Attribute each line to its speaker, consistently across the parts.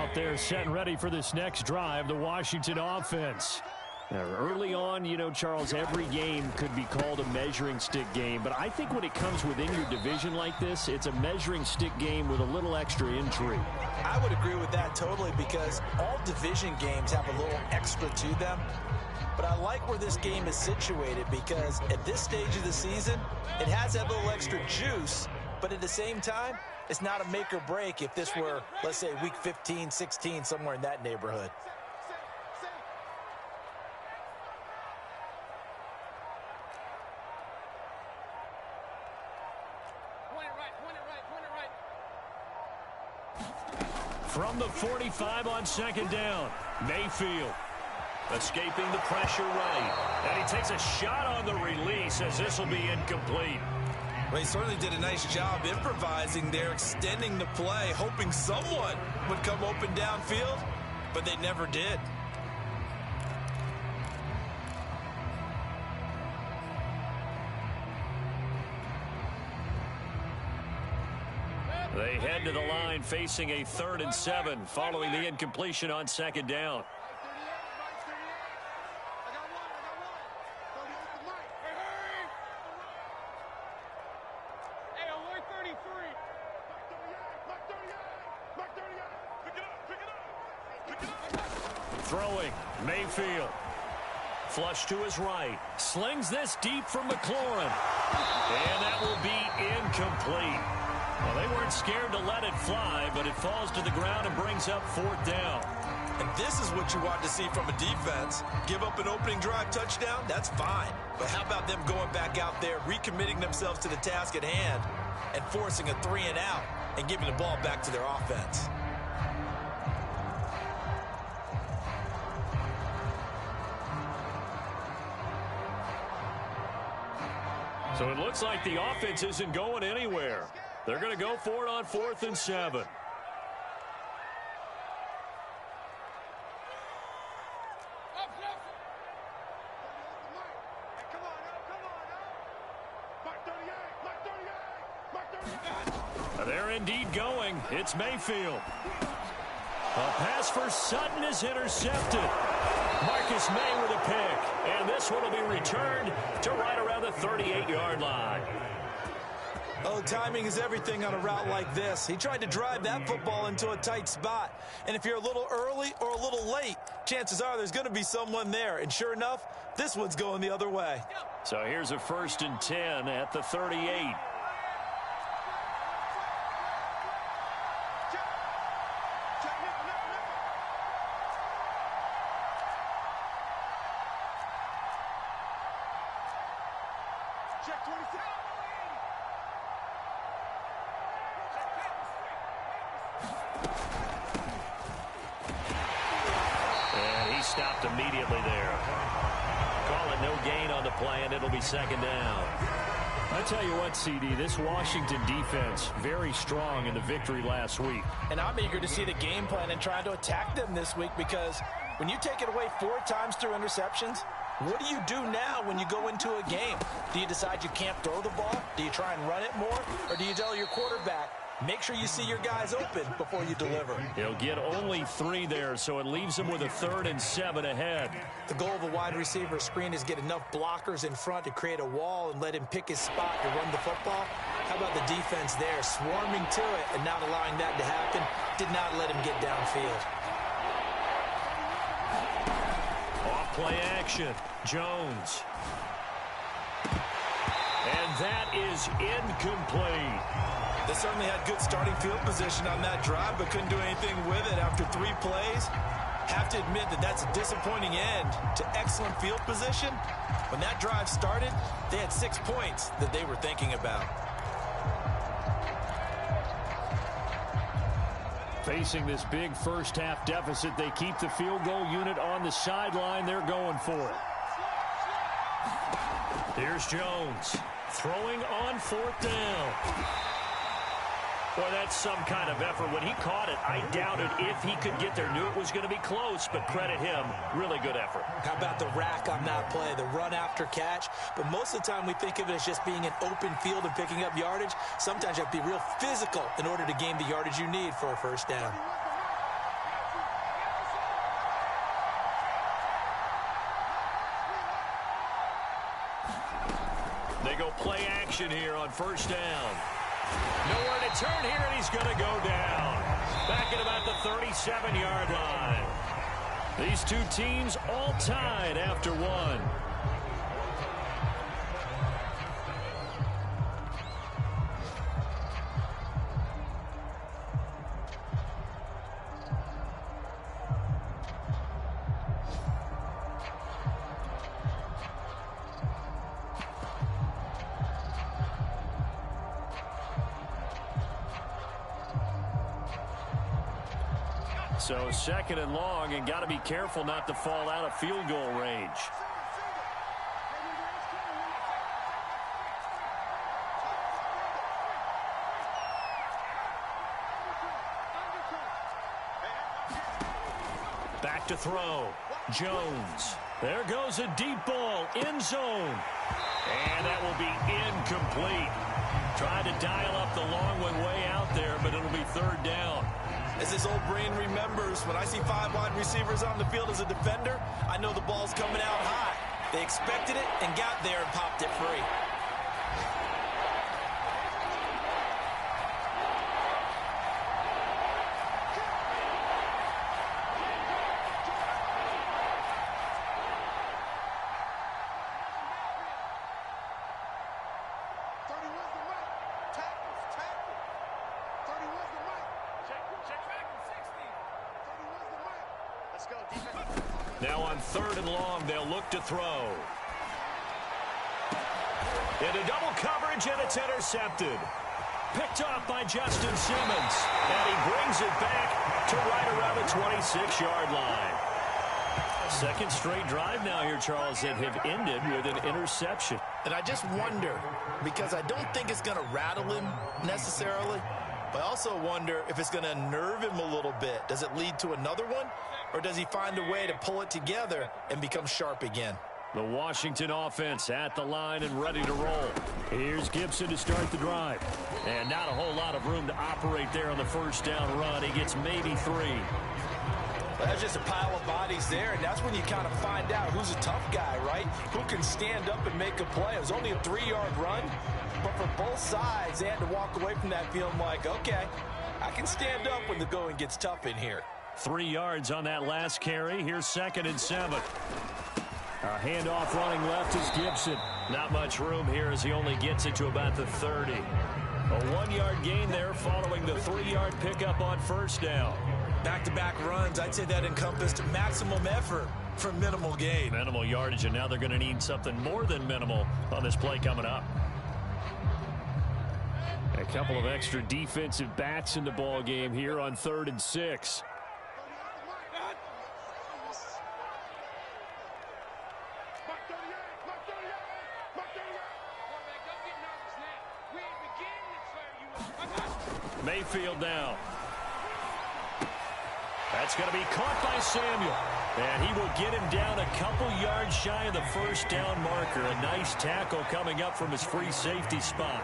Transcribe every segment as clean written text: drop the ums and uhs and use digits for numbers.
Speaker 1: out there setting ready for this next drive, the Washington offense. Now, early on, you know, Charles, every game could be called a measuring stick game. But I think when it comes within your division like this, it's a measuring stick game with a little extra intrigue.
Speaker 2: I would agree with that totally because all division games have a little extra to them. But I like where this game is situated because at this stage of the season, it has that little extra juice. But at the same time, it's not a make or break if this were, let's say, week 15, 16, somewhere in that neighborhood.
Speaker 1: From the 45 on second down, Mayfield. Escaping the pressure right. And he takes a shot on the release as this will be incomplete.
Speaker 2: Well, he certainly did a nice job improvising there, extending the play, hoping someone would come open downfield, but they never did.
Speaker 1: They head to the line facing a 3rd and 7 following the incompletion on second down. Throwing, Mayfield. Flush to his right. Slings this deep for McLaurin. And that will be incomplete. Well, they weren't scared to let it fly, but it falls to the ground and brings up 4th down.
Speaker 2: And this is what you want to see from a defense. Give up an opening drive touchdown, that's fine. But how about them going back out there, recommitting themselves to the task at hand, and forcing a 3 and out, and giving the ball back to their offense?
Speaker 1: So it looks like the offense isn't going anywhere. They're going to go for it on 4th and 7. They're indeed going. It's Mayfield. A pass for Sutton is intercepted. Marcus May with a pick. And this one will be returned to right around the 38-yard line.
Speaker 2: Oh, timing is everything on a route like this. He tried to drive that football into a tight spot. And if you're a little early or a little late, chances are there's going to be someone there. And sure enough, this one's going the other way.
Speaker 1: So here's a 1st and 10 at the 38. Stopped immediately there. Call it no gain on the play, and it'll be 2nd down. I tell you what, CD, this Washington defense, very strong in the victory last week.
Speaker 2: And I'm eager to see the game plan and trying to attack them this week because when you take it away 4 times through interceptions, what do you do now when you go into a game? Do you decide you can't throw the ball? Do you try and run it more? Or do you tell your quarterback, make sure you see your guys open before you deliver?
Speaker 1: He'll get only 3 there, so it leaves him with a 3rd and 7 ahead.
Speaker 2: The goal of a wide receiver screen is get enough blockers in front to create a wall and let him pick his spot to run the football. How about the defense there, swarming to it and not allowing that to happen? Did not let him get downfield.
Speaker 1: Off play action, Jones. And that is incomplete.
Speaker 2: They certainly had good starting field position on that drive, but couldn't do anything with it after 3 plays. Have to admit that that's a disappointing end to excellent field position. When that drive started, they had 6 points that they were thinking about.
Speaker 1: Facing this big first-half deficit, they keep the field goal unit on the sideline. They're going for it. Here's Jones throwing on 4th down. Boy, that's some kind of effort. When he caught it, I doubted if he could get there. Knew it was going to be close, but credit him. Really good effort.
Speaker 2: How about the rack on that play, the run after catch? But most of the time we think of it as just being an open field and picking up yardage. Sometimes you have to be real physical in order to gain the yardage you need for a first down.
Speaker 1: They go play action here on first down. Nowhere to turn here, and he's going to go down. Back at about the 37-yard line. These two teams all tied after one. So second and long, and got to be careful not to fall out of field goal range. Back to throw. Jones. There goes a deep ball. End zone. And that will be incomplete. Tried to dial up the long one way out there, but it'll be third down.
Speaker 2: As his old brain remembers, when I see 5 wide receivers on the field as a defender, I know the ball's coming out high. They expected it and got there and popped it free.
Speaker 1: Now on third and long, they'll look to throw. Into double coverage, and it's intercepted. Picked off by Justin Simmons. And he brings it back to right around the 26-yard line. Second straight drive now here, Charles, that have ended with an interception.
Speaker 2: And I just wonder, because I don't think it's going to rattle him necessarily, but I also wonder if it's going to unnerve him a little bit. Does it lead to another one? Or does he find a way to pull it together and become sharp again?
Speaker 1: The Washington offense at the line and ready to roll. Here's Gibson to start the drive. And not a whole lot of room to operate there on the first down run. He gets maybe 3.
Speaker 2: Well, that's just a pile of bodies there, and that's when you kind of find out who's a tough guy, right? Who can stand up and make a play. It was only a 3-yard run, but for both sides, they had to walk away from that feeling like, okay, I can stand up when the going gets tough in here.
Speaker 1: 3 yards on that last carry. Here's 2nd and 7. A handoff running left is Gibson. Not much room here as he only gets it to about the 30. A 1-yard gain there following the 3-yard pickup on first down.
Speaker 2: Back-to-back runs, I'd say that encompassed maximum effort for minimal gain.
Speaker 1: Minimal yardage, and now they're going to need something more than minimal on this play coming up. A couple of extra defensive backs in the ball game here on 3rd and 6. Mayfield now. That's going to be caught by Samuel. And he will get him down a couple yards shy of the first down marker. A nice tackle coming up from his free safety spot.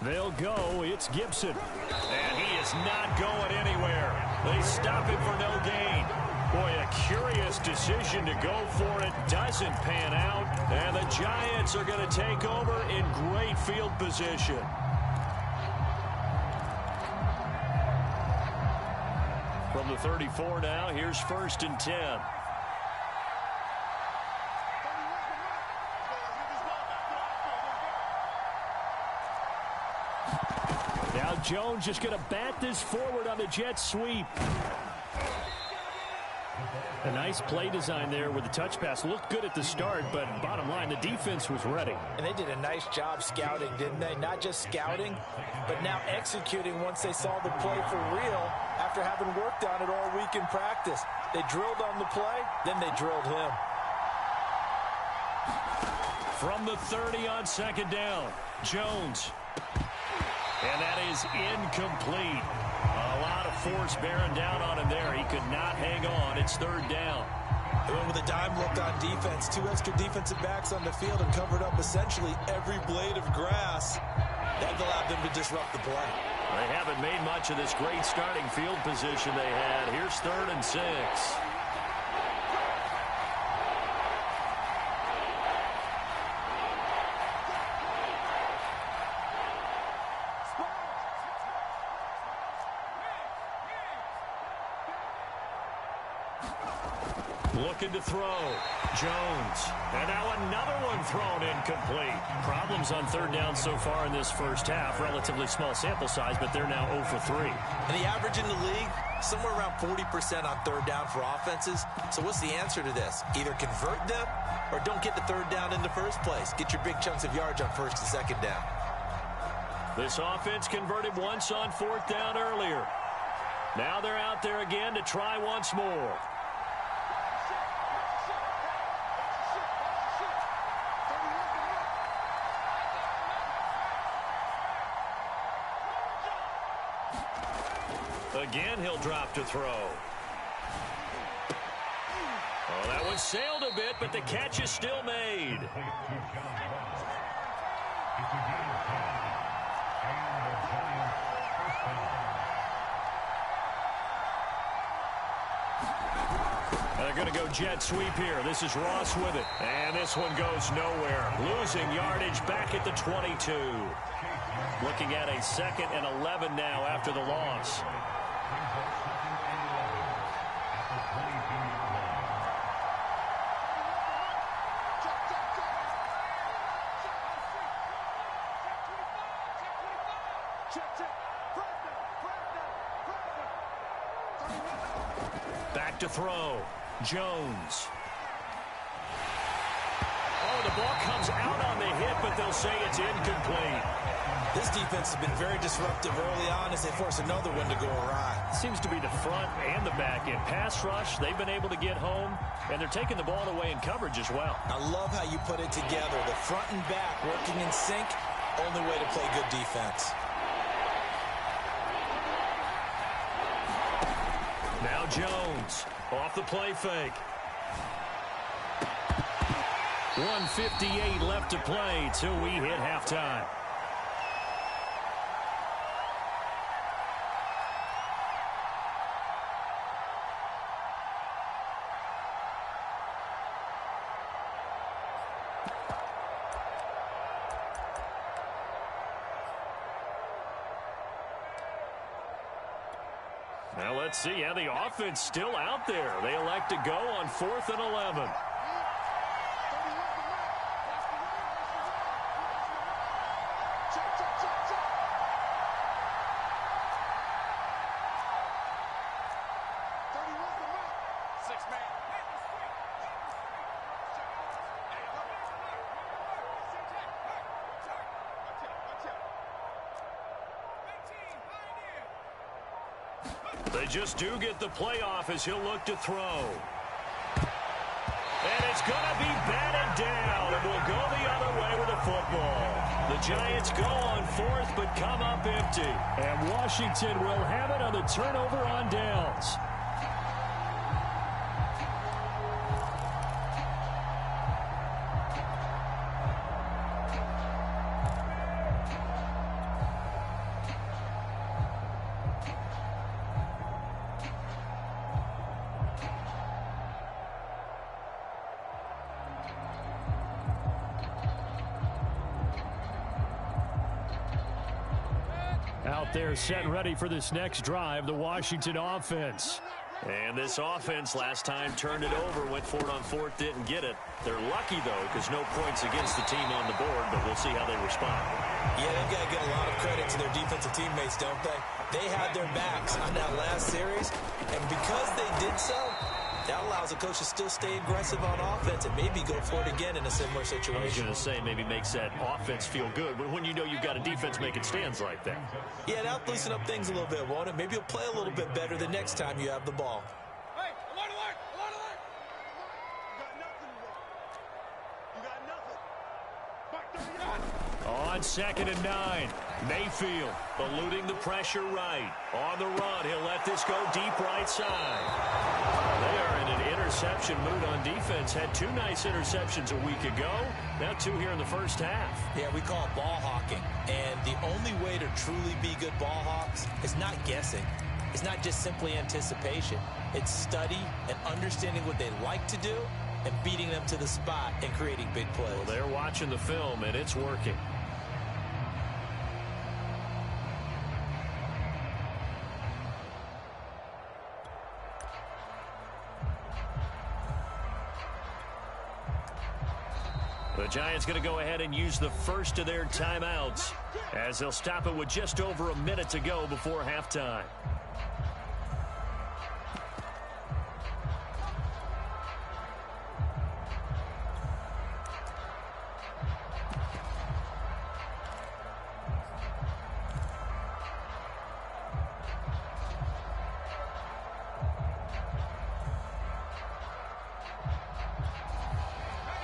Speaker 1: They'll go. It's Gibson. And he is not going anywhere. They stop him for no gain. Boy, a curious decision to go for it. Doesn't pan out. And the Giants are going to take over in great field position. From the 34 now, here's 1st and 10. Now Jones just going to bat this forward on the jet sweep. A nice play design there with the touch pass. Looked good at the start, but bottom line, the defense was ready.
Speaker 2: And they did a nice job scouting, didn't they? Not just scouting, but now executing once they saw the play for real after having worked on it all week in practice. They drilled on the play, then they drilled him.
Speaker 1: From the 30 on 2nd down, Jones. And that is incomplete. A lot of force bearing down on him there. He could not hang on. It's third down.
Speaker 2: They went with a dime look on defense. 2 extra defensive backs on the field and covered up essentially every blade of grass. That allowed them to disrupt the play.
Speaker 1: They haven't made much of this great starting field position they had. Here's 3rd and 6. Looking to throw. Jones. And now another one thrown incomplete. Problems on 3rd down so far in this first half. Relatively small sample size, but they're now 0 for 3.
Speaker 2: And the average in the league, somewhere around 40% on 3rd down for offenses. So what's the answer to this? Either convert them or don't get the 3rd down in the first place. Get your big chunks of yards on 1st and 2nd down.
Speaker 1: This offense converted once on 4th down earlier. Now they're out there again to try once more. Again, he'll drop to throw. Oh, that one sailed a bit, but the catch is still made. They're going to go jet sweep here. This is Ross with it. And this one goes nowhere. Losing yardage back at the 22. Looking at a 2nd and 11 now after the loss. Back to throw. Jones. Oh, the ball comes out on the hit, but they'll say it's incomplete.
Speaker 2: This defense has been very disruptive early on as they force another one to go awry.
Speaker 1: Seems to be the front and the back end. Pass rush, they've been able to get home, and they're taking the ball away in coverage as well.
Speaker 2: I love how you put it together. The front and back working in sync, only way to play good defense.
Speaker 1: Now Jones off the play fake. 1:58 left to play till we hit halftime. Now let's see. Yeah, the offense still out there. They elect to go on 4th and 11. They just do get the playoff as he'll look to throw. And it's going to be batted down, and we'll go the other way with the football. The Giants go on 4th, but come up empty. And Washington will have it on the turnover on downs. Out there set ready for this next drive, the Washington offense. And this offense last time turned it over, went for it on 4th, didn't get it. They're lucky, though, because no points against the team on the board, but we'll see how they respond.
Speaker 2: Yeah, they've got to give a lot of credit to their defensive teammates, don't they? They had their backs on that last series, and because they did so, that allows the coach to still stay aggressive on offense and maybe go for it again in a similar situation.
Speaker 1: I was going to say maybe makes that offense feel good, but when you know you've got a defense making stands like that.
Speaker 2: Yeah, that'll loosen up things a little bit, won't it? Maybe you'll play a little bit better the next time you have the ball.
Speaker 3: Hey, alert, alert, alert, alert. You got nothing, bro. You got nothing. Back 30 yards.
Speaker 1: On On 2nd and 9, Mayfield eluding the pressure right. On the run, he'll let this go deep right side. They are in an interception mood on defense. Had 2 nice interceptions a week ago. Now 2 here in the first half.
Speaker 2: Yeah, we call it ball hawking. And the only way to truly be good ball hawks is not guessing. It's not just simply anticipation. It's study and understanding what they like to do and beating them to the spot and creating big plays.
Speaker 1: Well, they're watching the film, and it's working. The Giants going to go ahead and use the first of their timeouts as they'll stop it with just over a minute to go before halftime.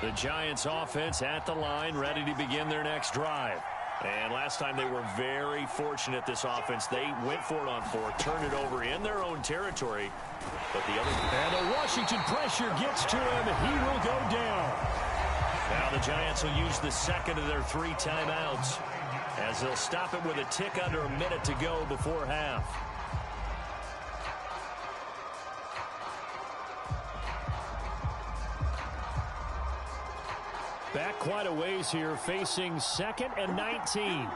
Speaker 1: The Giants offense at the line, ready to begin their next drive. And last time they were very fortunate, this offense. They went for it on 4, turned it over in their own territory. But the other... And the Washington pressure gets to him. He will go down. Now the Giants will use the second of their 3 timeouts as they'll stop it with a tick under a minute to go before half. Back quite a ways here, facing 2nd and 19.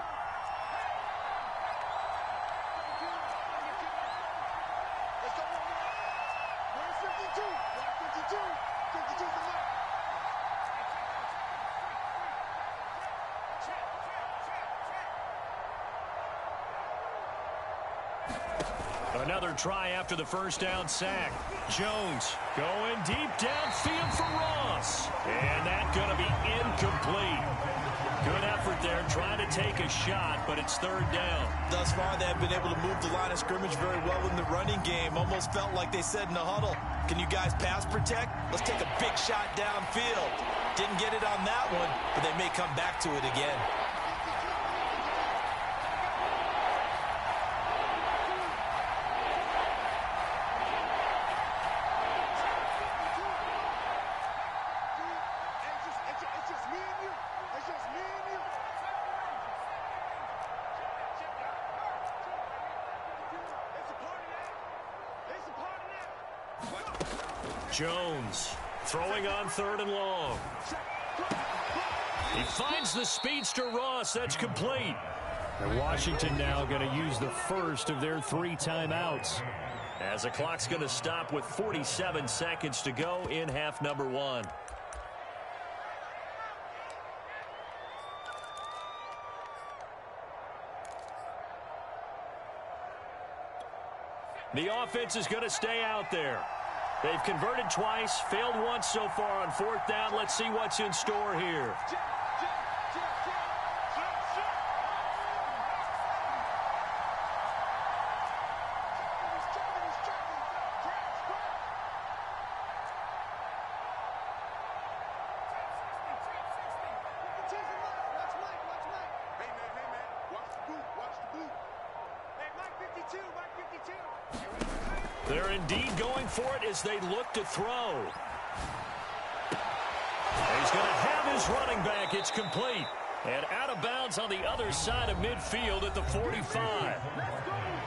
Speaker 1: Another try after the first down sack. Jones going deep downfield for Ross. And that's going to be incomplete. Good effort there trying to take a shot, but it's 3rd down.
Speaker 2: Thus far, they have been able to move the line of scrimmage very well in the running game. Almost felt like they said in the huddle, can you guys pass protect? Let's take a big shot downfield. Didn't get it on that one, but they may come back to it again.
Speaker 1: Jones throwing on 3rd and long. He finds the speedster Ross. That's complete. And Washington now going to use the first of their 3 timeouts as the clock's going to stop with 47 seconds to go in half number 1. The offense is going to stay out there. They've converted twice, failed once so far on 4th down. Let's see what's in store here. They're indeed going for it as they look to throw. He's going to have his running back. It's complete. And out of bounds on the other side of midfield at the 45.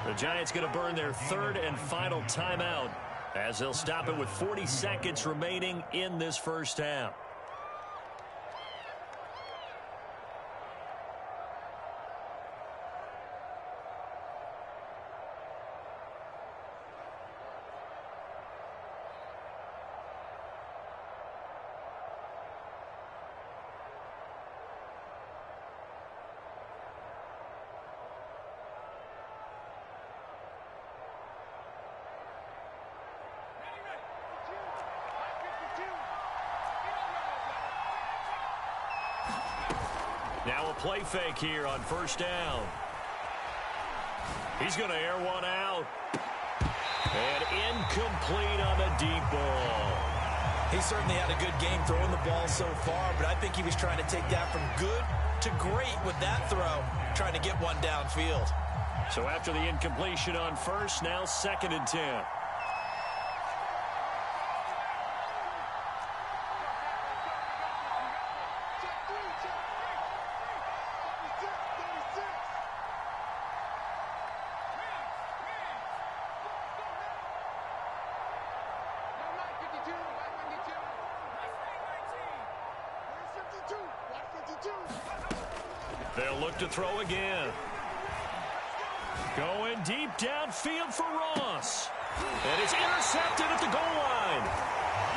Speaker 1: The Giants going to burn their 3rd and final timeout as they'll stop it with 40 seconds remaining in this first half. Now a play fake here on 1st down. He's going to air one out. And incomplete on the deep ball.
Speaker 2: He certainly had a good game throwing the ball so far, but I think he was trying to take that from good to great with that throw, trying to get one downfield.
Speaker 1: So after the incompletion on first, now 2nd and 10. They'll look to throw again. Going deep downfield for Ross. And it's intercepted at the goal line.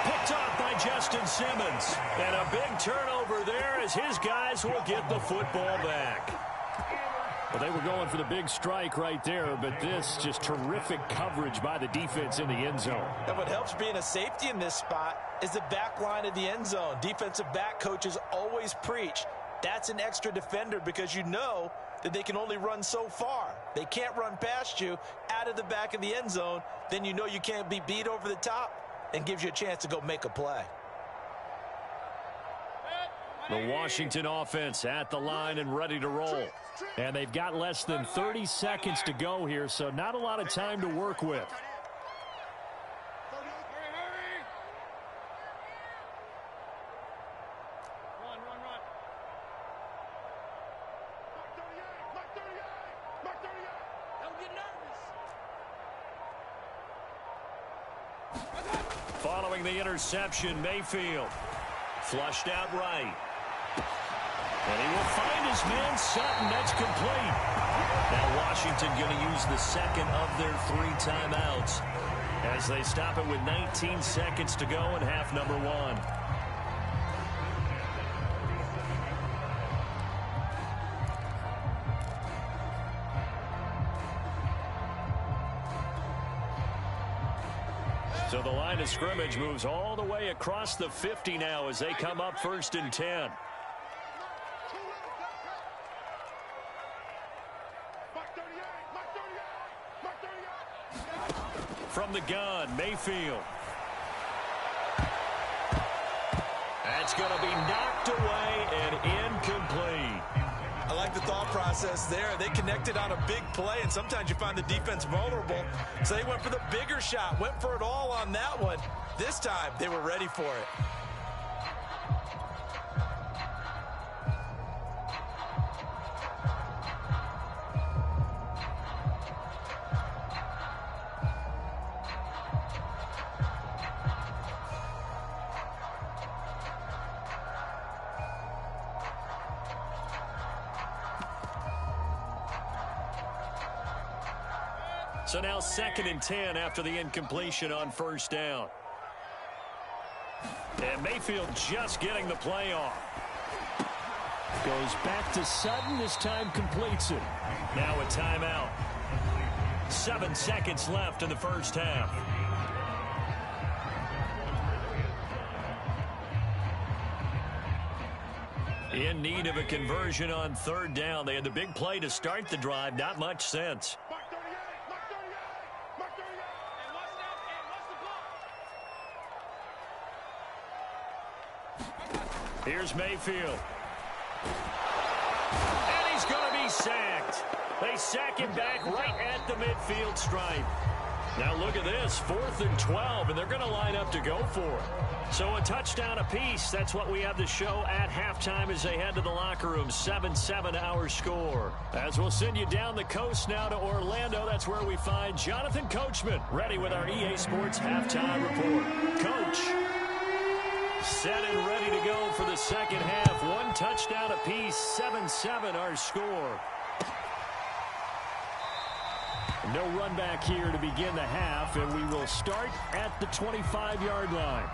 Speaker 1: Picked off by Justin Simmons. And a big turnover there as his guys will get the football back.
Speaker 4: Well, they were going for the big strike right there, but this just terrific coverage by the defense in the end zone.
Speaker 2: And what helps being a safety in this spot is the back line of the end zone. Defensive back coaches always preach. That's an extra defender because you know that they can only run so far. They can't run past you out of the back of the end zone. Then you know you can't be beat over the top and gives you a chance to go make a play.
Speaker 4: The Washington offense at the line and ready to roll. And they've got less than 30 seconds to go here, so not a lot of time to work with.
Speaker 1: Following the interception, Mayfield flushed out right. And he will find his man Sutton. That's complete. Now Washington going to use the second of their 3 timeouts as they stop it with 19 seconds to go in half number 1. So the line of scrimmage moves all the way across the 50 now as they come up 1st and 10. From the gun, Mayfield. That's going to be knocked away and incomplete.
Speaker 2: I like the thought process there. They connected on a big play, and sometimes you find the defense vulnerable. So they went for the bigger shot, went for it all on that one. This time, they were ready for it.
Speaker 1: So now 2nd and 10 after the incompletion on 1st down. And Mayfield just getting the play off.
Speaker 4: Goes back to Sutton. This time completes it.
Speaker 1: Now a timeout. 7 seconds left in the first half. In need of a conversion on 3rd down. They had the big play to start the drive. Not much sense. Here's Mayfield. And he's going to be sacked. They sack him back right at the midfield stripe. Now look at this, 4th and 12, and they're going to line up to go for it. So a touchdown apiece. That's what we have to show at halftime as they head to the locker room. 7-7 our score. As we'll send you down the coast now to Orlando, that's where we find Jonathan Coachman ready with our EA Sports halftime report. Coach. Set and ready to go for the second half. 1 touchdown apiece, 7-7 our score.
Speaker 4: No run back here to begin the half, and we will start at the 25-yard line.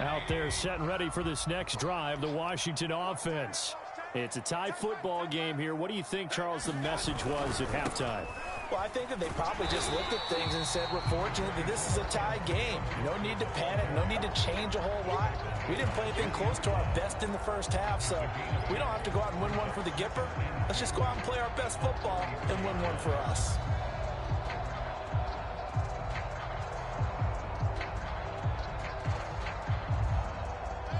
Speaker 4: Out there set and ready for this next drive, the Washington offense. It's a tie football game here. What do you think, Charles, the message was at halftime?
Speaker 2: Well, I think that they probably just looked at things and said, we're fortunate that this is a tie game. No need to panic. No need to change a whole lot. We didn't play anything close to our best in the first half, so we don't have to go out and win one for the Gipper. Let's just go out and play our best football and win one for us.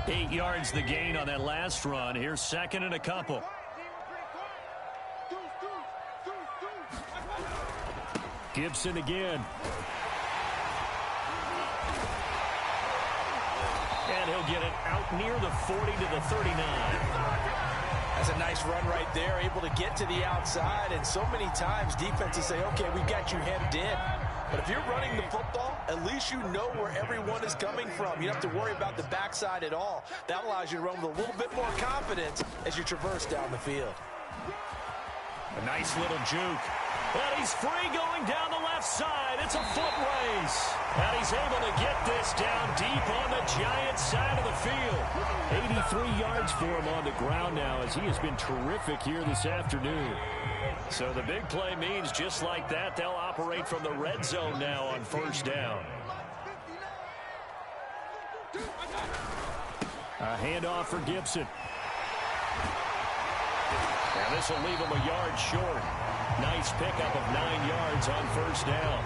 Speaker 4: Eight yards the gain on that last run. Here's second and a couple. Gibson again. And he'll get it out near the 40 to the 39.
Speaker 2: That's a nice run right there, able to get to the outside. And so many times defenses say, okay, we've got you hemmed in. But if you're running the football, at least you know where everyone is coming from. You don't have to worry about the backside at all. That allows you to run with a little bit more confidence as you traverse down the field.
Speaker 4: A nice little juke. And he's free going down the left side. It's a foot race. And he's able to get this down deep on the Giants side of the field. 83 yards for him on the ground now as he has been terrific here this afternoon. So the big play means just like that, they'll operate from the red zone now on first down. A handoff for Gibson. And this will leave him a yard short. Nice pickup of 9 yards on first down.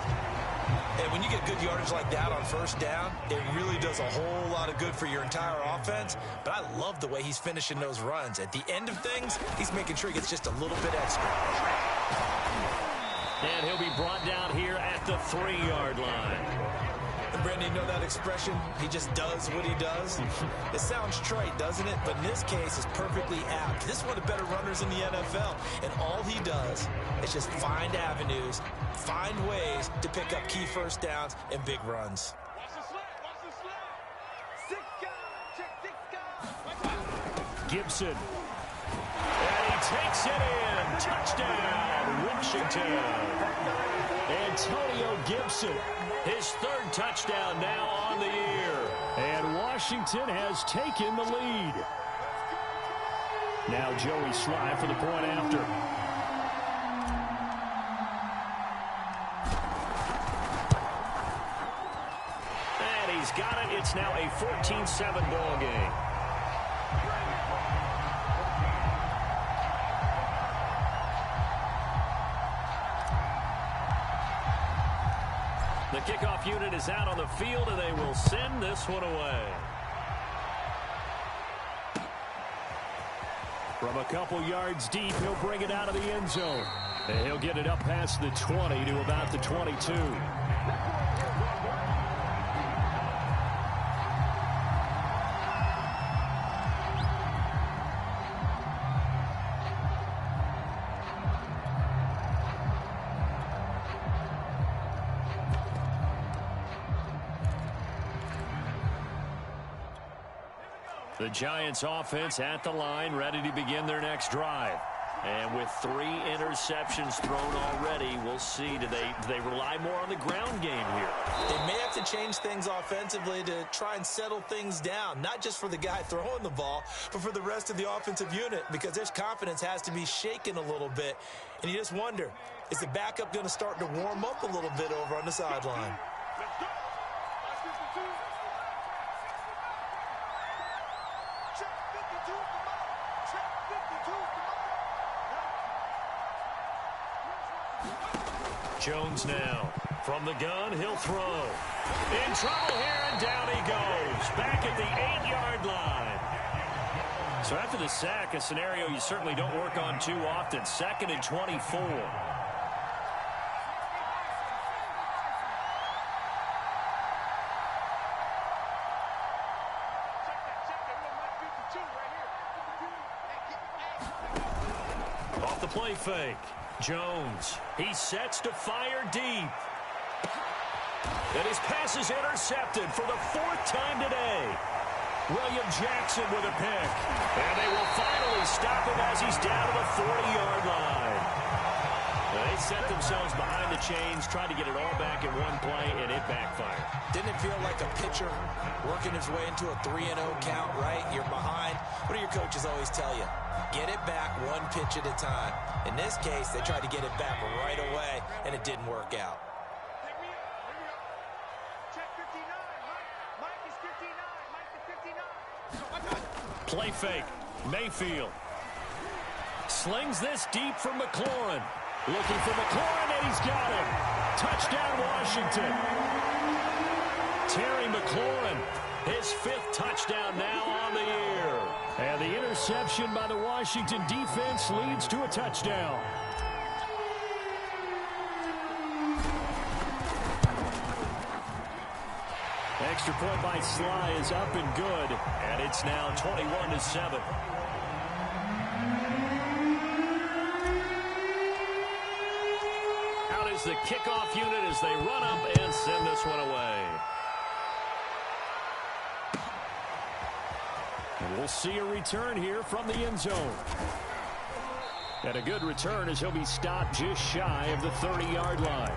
Speaker 2: And when you get good yardage like that on first down, it really does a whole lot of good for your entire offense. But I love the way he's finishing those runs. At the end of things, he's making sure he gets just a little bit extra.
Speaker 4: And he'll be brought down here at the 3-yard line.
Speaker 2: And Brandon, you know that expression? He just does what he does. It sounds trite, doesn't it? But in this case, it's perfectly apt. This is one of the better runners in the NFL. And all he does is just find avenues, find ways to pick up key first downs and big runs.
Speaker 4: Gibson. And he takes it in. Touchdown, Washington. Antonio Gibson, his third touchdown now on the year. And Washington has taken the lead. Now Joey Sly for the point after. And he's got it. It's now a 14-7 ball game. The kickoff unit is out on the field, and they will send this one away. From a couple yards deep, he'll bring it out of the end zone. And he'll get it up past the 20 to about the 22. The Giants offense at the line, ready to begin their next drive. And with 3 interceptions thrown already, we'll see. Do they rely more on the ground game here?
Speaker 2: They may have to change things offensively to try and settle things down, not just for the guy throwing the ball, but for the rest of the offensive unit, because their confidence has to be shaken a little bit. And you just wonder, is the backup going to start to warm up a little bit over on the sideline?
Speaker 4: Jones now. From the gun, he'll throw. In trouble here, and down he goes. Back at the 8-yard line. So after the sack, a scenario you certainly don't work on too often. 2nd and 24. Off the play fake. Jones, he sets to fire deep. And his pass is intercepted for the 4th time today. William Jackson with a pick. And they will finally stop him as he's down to the 40-yard line. They
Speaker 1: They set themselves behind the chains, tried to get it all back in one play, and it backfired.
Speaker 2: Didn't it feel like a pitcher working his way into a 3-0 count, right? You're behind. What do your coaches always tell you? Get it back one pitch at a time. In this case, they tried to get it back right away, and it didn't work out.
Speaker 3: Check 59. Mike is 59. Mike is 59.
Speaker 1: Play fake. Mayfield slings this deep for McLaurin. Looking for McLaurin, and he's got him. Touchdown, Washington. Terry McLaurin, his 5th touchdown now on the year. And the interception by the Washington defense leads to a touchdown. Extra point by Sly is up and good, and it's now 21-7. Out is the kickoff unit as they run up and send this one away. And we'll see a return here from the end zone. And a good return as he'll be stopped just shy of the 30-yard line.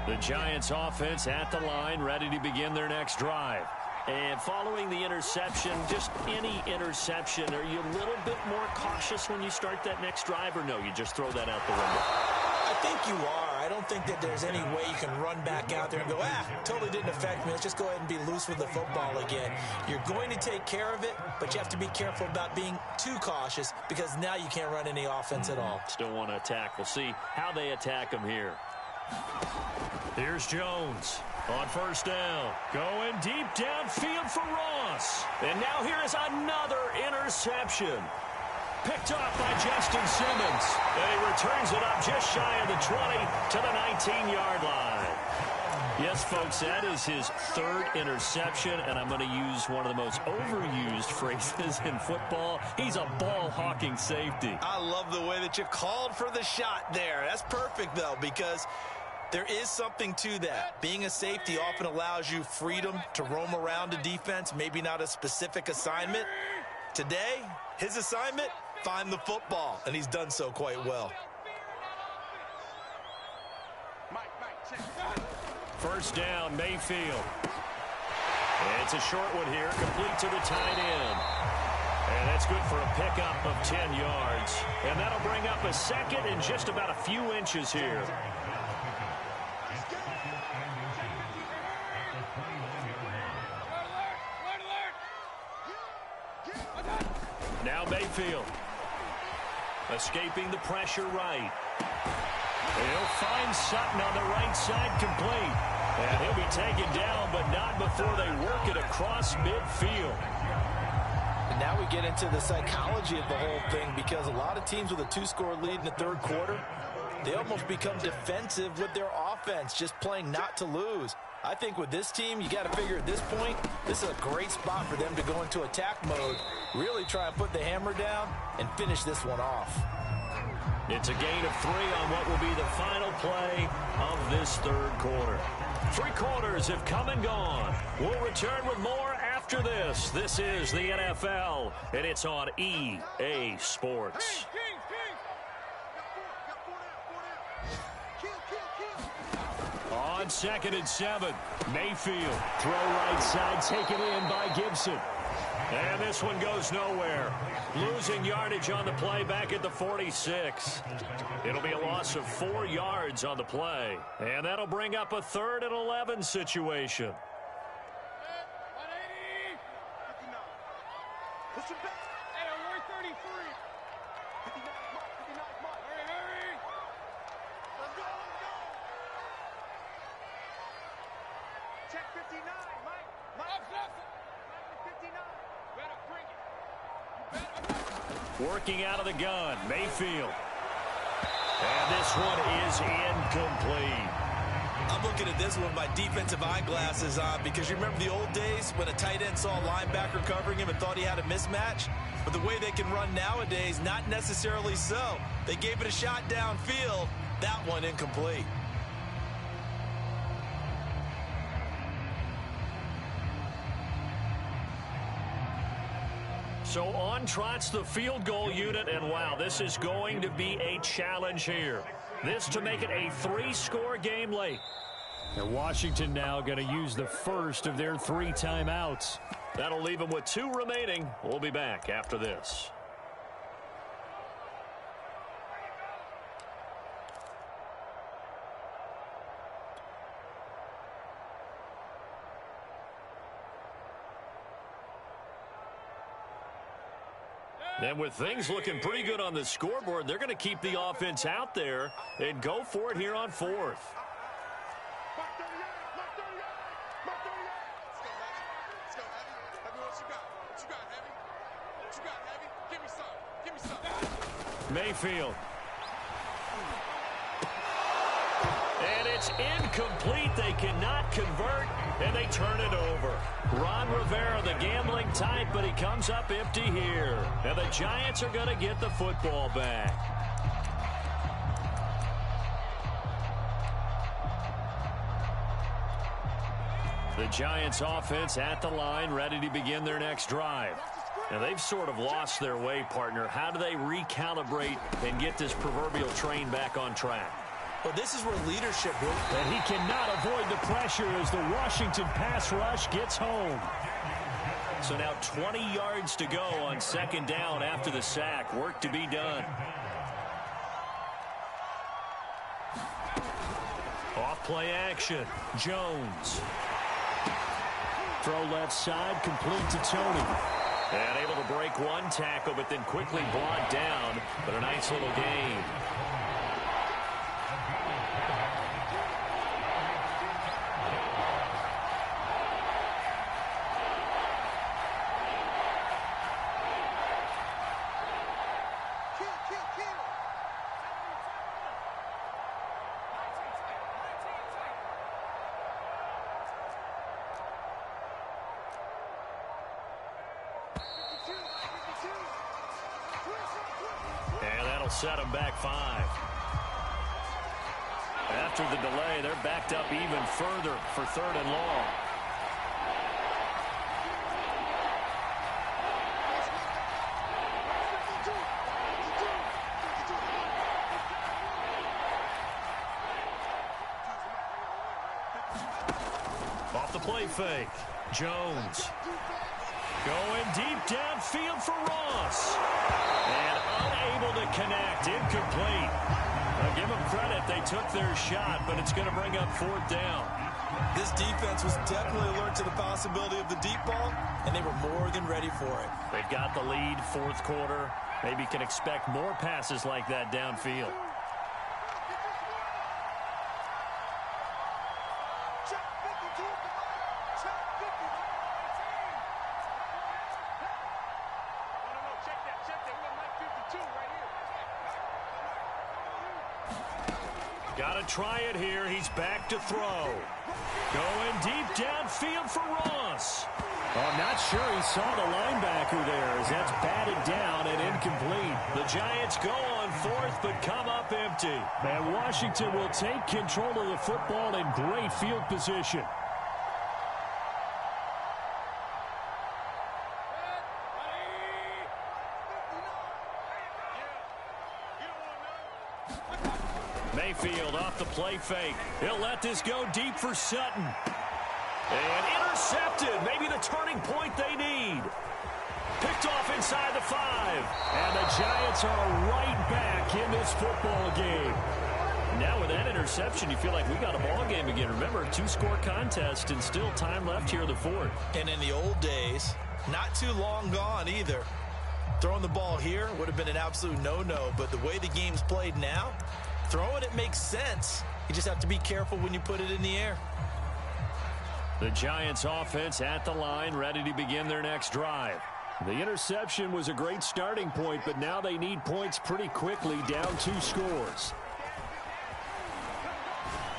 Speaker 1: The Giants offense at the line, ready to begin their next drive. And following the interception, just any interception, are you a little bit more cautious when you start that next drive, or no, you just throw that out the window?
Speaker 2: I think you are. I don't think that there's any way you can run back out there and go, totally didn't affect me. Let's just go ahead and be loose with the football again. You're going to take care of it, but you have to be careful about being too cautious because now you can't run any offense at all.
Speaker 1: Still want to attack. We'll see how they attack them here. Here's Jones on first down. Going deep downfield for Ross. And now here is another interception. Picked off by Justin Simmons. And he returns it up just shy of the 20 to the 19-yard line. Yes, folks, that is his 3rd interception, and I'm going to use one of the most overused phrases in football. He's a ball-hawking safety.
Speaker 2: I love the way that you called for the shot there. That's perfect, though, because there is something to that. Being a safety often allows you freedom to roam around a defense, maybe not a specific assignment. Today, his assignment, find the football, and he's done so quite well.
Speaker 1: First down, Mayfield. It's a short one here, complete to the tight end. And that's good for a pickup of 10 yards. And that'll bring up a second and just about a few inches here. Now Mayfield. Escaping the pressure right. He'll find Sutton on the right side complete. And he'll be taken down, but not before they work it across midfield.
Speaker 2: And now we get into the psychology of the whole thing because a lot of teams with a 2-score lead in the 3rd quarter, they almost become defensive with their offense, just playing not to lose. I think with this team, you got to figure at this point, this is a great spot for them to go into attack mode, really try and put the hammer down and finish this one off.
Speaker 1: It's a gain of 3 on what will be the final play of this 3rd quarter. 3 quarters have come and gone. We'll return with more after this. This is the NFL, and it's on EA Sports. On 2nd and 7, Mayfield. Throw right side, taken in by Gibson. And this one goes nowhere. Losing yardage on the play back at the 46. It'll be a loss of 4 yards on the play. And that'll bring up a 3rd and 11 situation.
Speaker 3: Check 59, Mike. Mike, 59. Better bring it.
Speaker 1: Working out of the gun, Mayfield. And this one is incomplete.
Speaker 2: I'm looking at this one with my defensive eyeglasses on because you remember the old days when a tight end saw a linebacker covering him and thought he had a mismatch? But the way they can run nowadays, not necessarily so. They gave it a shot downfield. That one incomplete.
Speaker 1: So on trots the field goal unit, and wow, this is going to be a challenge here. This to make it a 3-score game late.
Speaker 4: And Washington now going to use the first of their 3 timeouts.
Speaker 1: That'll leave them with 2 remaining. We'll be back after this. And with things looking pretty good on the scoreboard, they're going to keep the offense out there and go for it here on 4th. Mayfield. And it's incomplete. They cannot convert, and they turn it over. Ron Rivera, the gambling type, but he comes up empty here. And the Giants are going to get the football back. The Giants offense at the line, ready to begin their next drive. Now, they've sort of lost their way, partner. How do they recalibrate and get this proverbial train back on track?
Speaker 2: Well, this is where leadership will.
Speaker 4: And he cannot avoid the pressure as the Washington pass rush gets home.
Speaker 1: So now 20 yards to go on 2nd down after the sack. Work to be done. Off play action. Jones.
Speaker 4: Throw left side, complete to Tony.
Speaker 1: And able to break 1 tackle, but then quickly brought down. But a nice little gain. Set them back 5. After the delay, they're backed up even further for 3rd and long. Off the play fake. Jones. Going deep downfield for Ross. And unable to connect. Incomplete. Now give them credit. They took their shot, but it's going to bring up 4th down.
Speaker 2: This defense was definitely alert to the possibility of the deep ball, and they were more than ready for it.
Speaker 1: They've got the lead, 4th quarter. Maybe can expect more passes like that downfield. Got to try it here. He's back to throw. Going deep downfield for Ross.
Speaker 4: Oh, I'm not sure he saw the linebacker there as that's batted down and incomplete.
Speaker 1: The Giants go on 4th but come up empty.
Speaker 4: And Washington will take control of the football in great field position.
Speaker 1: Mayfield off the play fake. He'll let this go deep for Sutton. And intercepted. Maybe the turning point they need. Picked off inside the 5.
Speaker 4: And the Giants are right back in this football game.
Speaker 1: Now with that interception, you feel like we got a ball game again. Remember, 2-score contest and still time left here in the 4th.
Speaker 2: And in the old days, not too long gone either. Throwing the ball here would have been an absolute no-no. But the way the game's played now, throwing it makes sense. You just have to be careful when you put it in the air.
Speaker 1: The Giants offense at the line, ready to begin their next drive.
Speaker 4: The interception was a great starting point, but now they need points pretty quickly, down 2 scores.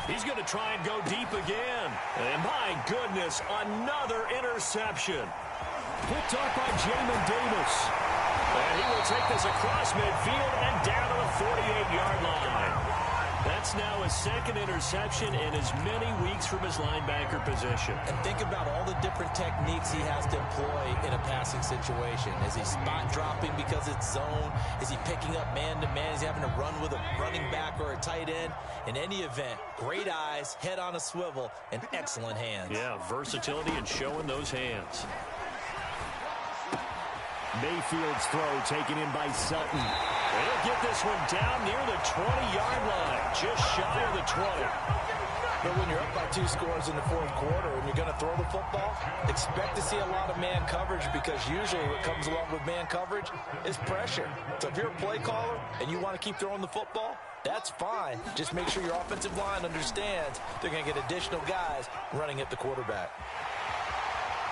Speaker 1: He's going to try and go deep again. And my goodness, another interception.
Speaker 4: Picked off by Jamin Davis.
Speaker 1: And he will take this across midfield and down to the 48-yard line. That's now his second interception in as many weeks from his linebacker position.
Speaker 2: And think about all the different techniques he has to employ in a passing situation. Is he spot dropping because it's zone? Is he picking up man-to-man? Is he having to run with a running back or a tight end? In any event, great eyes, head on a swivel, and excellent hands.
Speaker 1: Yeah, versatility and showing those hands.
Speaker 4: Mayfield's throw taken in by Sutton.
Speaker 1: They'll get this one down near the 20-yard line, just shy of the 20.
Speaker 2: But when you're up by 2 scores in the fourth quarter and you're going to throw the football, expect to see a lot of man coverage, because usually what comes along with man coverage is pressure. So if you're a play caller and you want to keep throwing the football, that's fine. Just make sure your offensive line understands they're going to get additional guys running at the quarterback.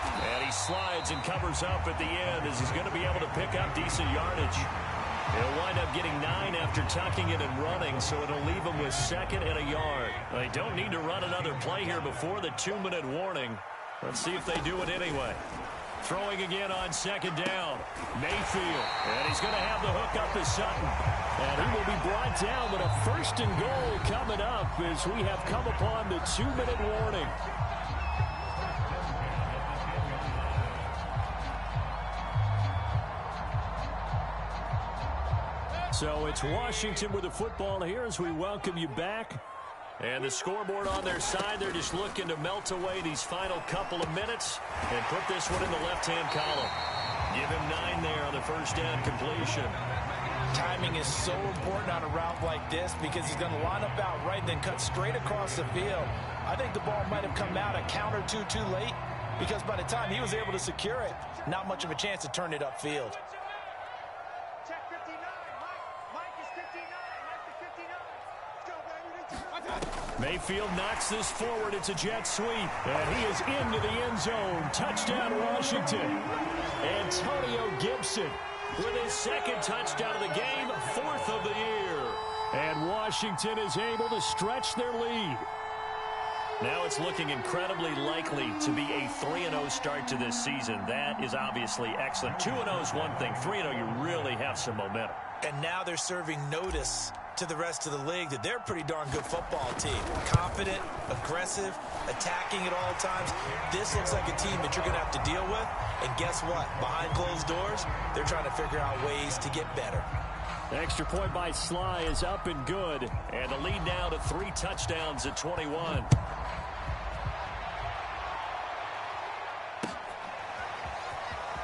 Speaker 1: And he slides and covers up at the end as he's going to be able to pick up decent yardage. He'll wind up getting 9 after tucking it and running, so it'll leave him with 2nd and a yard. They don't need to run another play here before the 2-minute warning. Let's see if they do it anyway. Throwing again on 2nd down. Mayfield. And he's going to have the hook up to Sutton.
Speaker 4: And he will be brought down with a 1st and goal coming up as we have come upon the 2-minute warning. So it's Washington with the football here as we welcome you back.
Speaker 1: And the scoreboard on their side, they're just looking to melt away these final couple of minutes and put this one in the left-hand column. Give him 9 there on the 1st down completion.
Speaker 2: Timing is so important on a route like this, because he's going to line up out right and then cut straight across the field. I think the ball might have come out a count or two too late, because by the time he was able to secure it, not much of a chance to turn it upfield.
Speaker 3: Check 59. Mike is 59. Mike is 59. Let's go, baby.
Speaker 4: Mayfield knocks this forward. It's a jet sweep. And he is into the end zone. Touchdown, Washington. Antonio Gibson
Speaker 1: with his 2nd touchdown of the game, 4th of the year.
Speaker 4: And Washington is able to stretch their lead.
Speaker 1: Now it's looking incredibly likely to be a 3-0 start to this season. That is obviously excellent. 2-0 is one thing. 3-0, you really have some momentum.
Speaker 2: And now they're serving notice to the rest of the league that they're a pretty darn good football team. Confident, aggressive, attacking at all times. This looks like a team that you're going to have to deal with. And guess what? Behind closed doors, they're trying to figure out ways to get better.
Speaker 4: The extra point by Sly is up and good.
Speaker 1: And the lead now to 3 touchdowns at 21.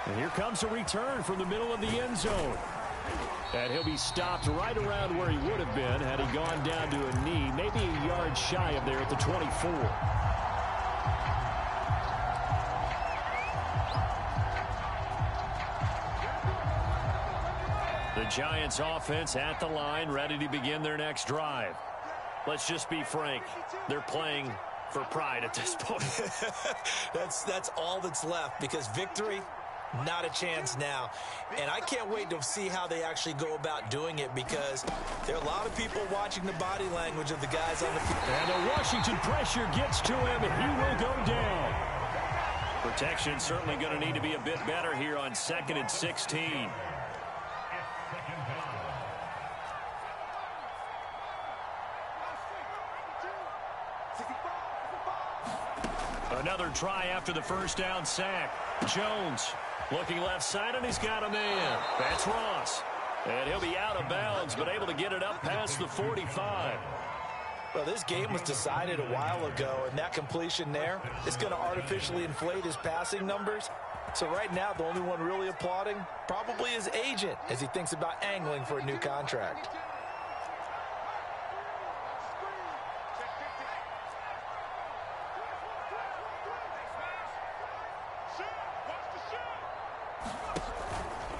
Speaker 4: And here comes a return from the middle of the end zone. And he'll be stopped right around where he would have been had he gone down to a knee, maybe a yard shy of there at the 24.
Speaker 1: The Giants offense at the line, ready to begin their next drive. Let's just be frank. They're playing for pride at this point.
Speaker 2: That's all that's left, because victory, not a chance now. And I can't wait to see how they actually go about doing it, because there are a lot of people watching the body language of the guys on the field.
Speaker 4: And the Washington pressure gets to him, and he will go down.
Speaker 1: Protection certainly going to need to be a bit better here on 2nd and 16. Another try after the 1st down sack. Jones looking left side, and he's got a man. That's Ross. And he'll be out of bounds, but able to get it up past the 45.
Speaker 2: Well, this game was decided a while ago, and that completion there is going to artificially inflate his passing numbers. So right now, the only one really applauding probably his agent as he thinks about angling for a new contract.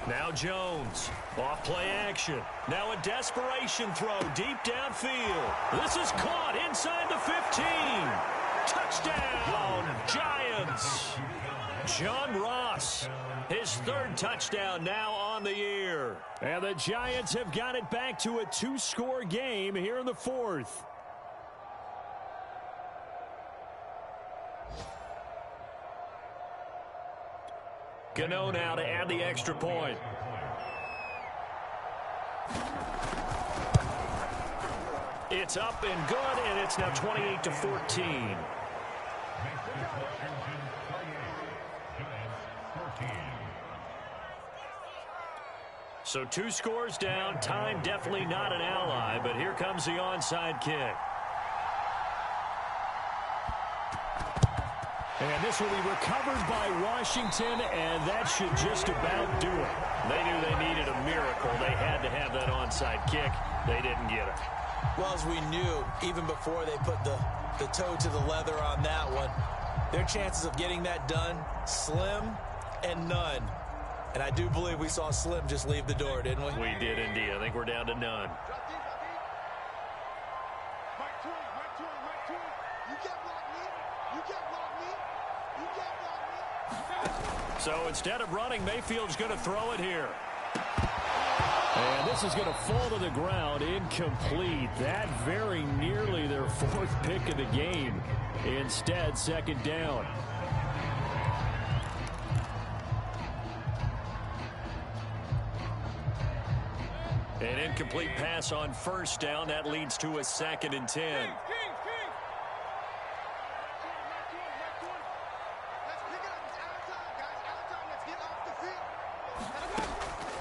Speaker 1: Now Jones, off play action. Now a desperation throw deep downfield. This is caught inside the 15. Touchdown, Giants. John Ross, his 3rd touchdown now on the year.
Speaker 4: And the Giants have got it back to a 2-score game here in the 4th.
Speaker 1: Gano now to add the extra point. It's up and good, and it's now 28-14. So 2 scores down. Time definitely not an ally, but here comes the onside kick. And this will be recovered by Washington, and that should just about do it. They knew they needed a miracle. They had to have that onside kick. They didn't get it.
Speaker 2: Well, as we knew, even before they put the toe to the leather on that one, their chances of getting that done, slim and none. And I do believe we saw Slim just leave the door, didn't we?
Speaker 1: We did indeed. I think we're down to none. So instead of running, Mayfield's going to throw it here. And this is going to fall to the ground, incomplete. That very nearly their 4th pick of the game. Instead, 2nd down. An incomplete pass on 1st down. That leads to a 2nd and 10.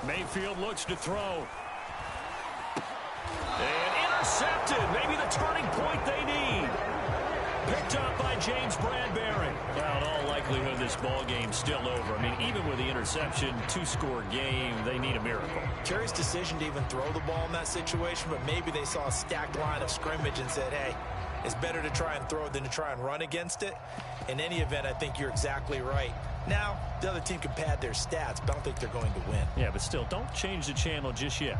Speaker 1: Mayfield looks to throw. And intercepted. Maybe the turning point they need. Picked up by James Bradbury. Now, in all likelihood, this ball game's still over. I mean, even with the interception, 2-score game, they need a miracle.
Speaker 2: Curious decision to even throw the ball in that situation, but maybe they saw a stacked line of scrimmage and said, hey, it's better to try and throw than to try and run against it. In any event, I think you're exactly right. Now, the other team can pad their stats, but I don't think they're going to win.
Speaker 1: Yeah, but still, don't change the channel just yet.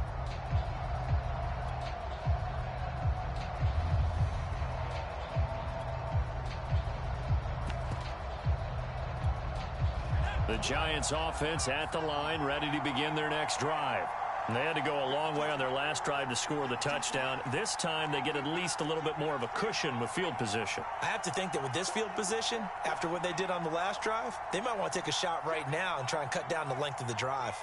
Speaker 1: The Giants offense at the line, ready to begin their next drive. And they had to go a long way on their last drive to score the touchdown. This time they get at least a little bit more of a cushion with field position.
Speaker 2: I have to think that with this field position, after what they did on the last drive, they might want to take a shot right now and try and cut down the length of the drive.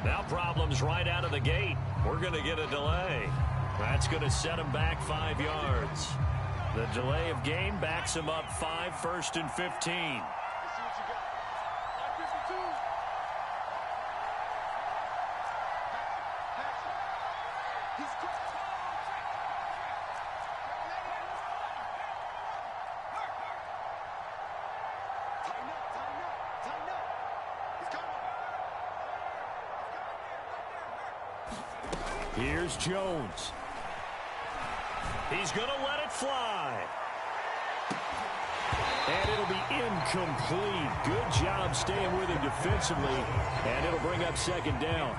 Speaker 1: Now problems right out of the gate. We're going to get a delay. That's going to set them back 5 yards. The delay of game backs them up 5, 1st and 15. Here's Jones. He's going to let it fly. And it'll be incomplete. Good job staying with him defensively. And it'll bring up 2nd down.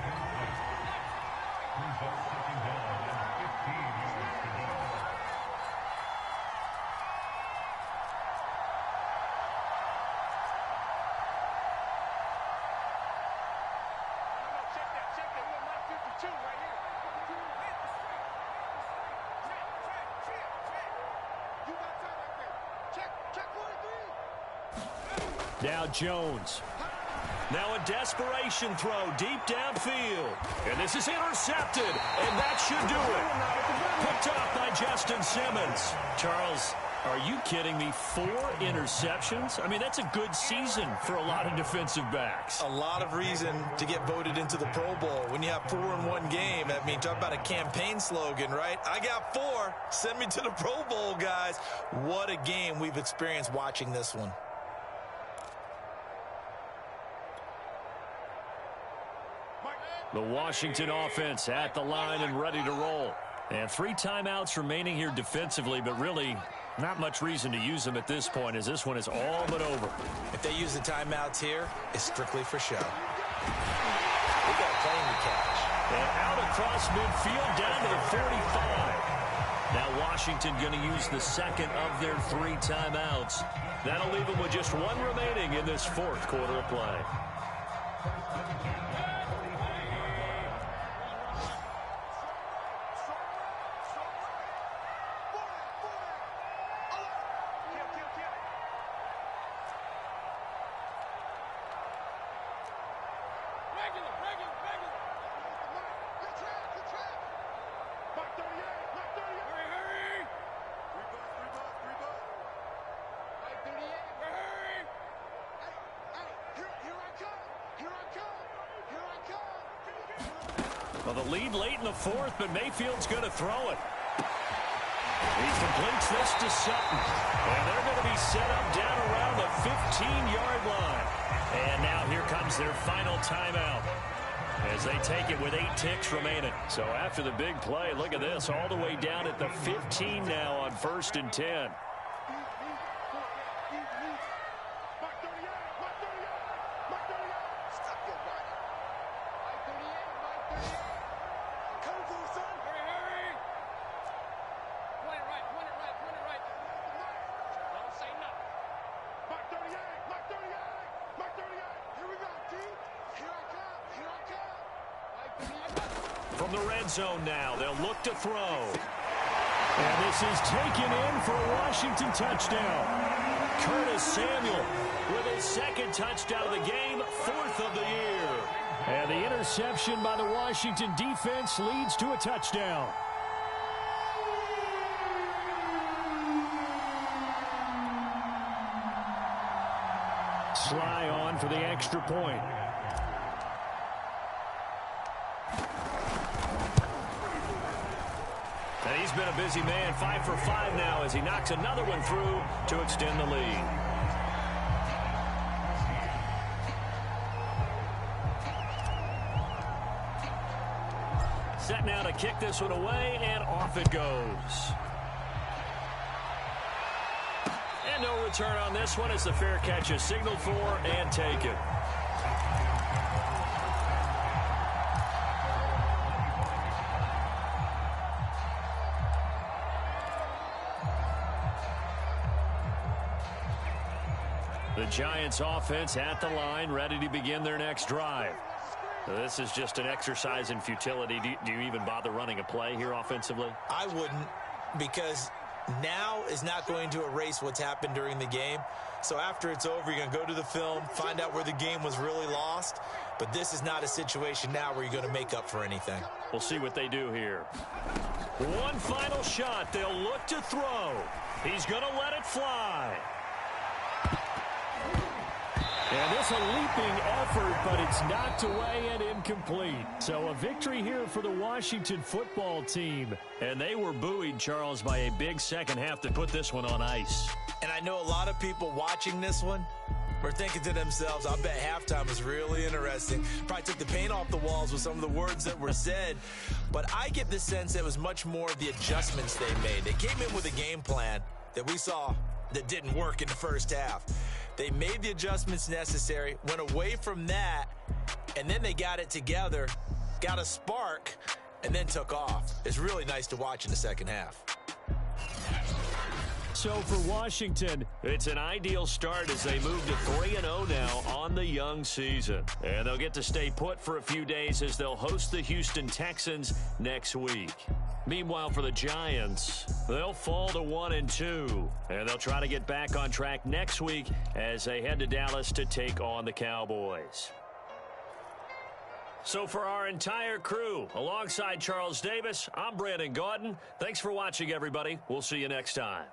Speaker 1: Now Jones. Now a desperation throw deep downfield. And this is intercepted. And that should do it. Picked up by Justin Simmons. Charles, are you kidding me? 4 interceptions? I mean, that's a good season for a lot of defensive backs.
Speaker 2: A lot of reason to get voted into the Pro Bowl. When you have 4 in one game, I mean, talk about a campaign slogan, right? I got 4. Send me to the Pro Bowl, guys. What a game we've experienced watching this one.
Speaker 1: The Washington offense at the line and ready to roll. And 3 timeouts remaining here defensively, but really not much reason to use them at this point as this one is all but over.
Speaker 2: If they use the timeouts here, it's strictly for show. We got playing to catch.
Speaker 1: And out across midfield down to the 45. Now Washington going to use the 2nd of their 3 timeouts. That'll leave them with just 1 remaining in this 4th quarter of play. Well, the lead late in the fourth, but Mayfield's going to throw it. He completes this to Sutton. And they're going to be set up down around the 15-yard line. And now here comes their final timeout as they take it with 8 ticks remaining. So after the big play, look at this, all the way down at the 15 now on 1st and 10. From the red zone now, they'll look to throw. And this is taken in for a Washington touchdown. Curtis Samuel with his 2nd touchdown of the game, 4th of the year. And the interception by the Washington defense leads to a touchdown. Sly on for the extra point. And he's been a busy man, 5 for 5 now as he knocks another one through to extend the lead. Set now to kick this one away, and off it goes. And no return on this one as the fair catch is signaled for and taken. The Giants offense at the line, ready to begin their next drive. This is just an exercise in futility. Do you even bother running a play here offensively?
Speaker 2: I wouldn't, because now is not going to erase what's happened during the game. So after it's over, you're going to go to the film, find out where the game was really lost. But this is not a situation now where you're going to make up for anything.
Speaker 1: We'll see what they do here. One final shot. They'll look to throw. He's going to let it fly. And this a leaping effort, but it's knocked away and incomplete. So a victory here for the Washington football team. And they were buoyed, Charles, by a big second half to put this one on ice.
Speaker 2: And I know a lot of people watching this one were thinking to themselves, I bet halftime was really interesting. Probably took the paint off the walls with some of the words that were said. But I get the sense it was much more the adjustments they made. They came in with a game plan that we saw that didn't work in the first half. They made the adjustments necessary, went away from that, and then they got it together, got a spark, and then took off. It's really nice to watch in the second half.
Speaker 1: So for Washington, it's an ideal start as they move to 3-0 now on the young season. And they'll get to stay put for a few days as they'll host the Houston Texans next week. Meanwhile, for the Giants, they'll fall to 1-2. And they'll try to get back on track next week as they head to Dallas to take on the Cowboys. So for our entire crew, alongside Charles Davis, I'm Brandon Gaudin. Thanks for watching, everybody. We'll see you next time.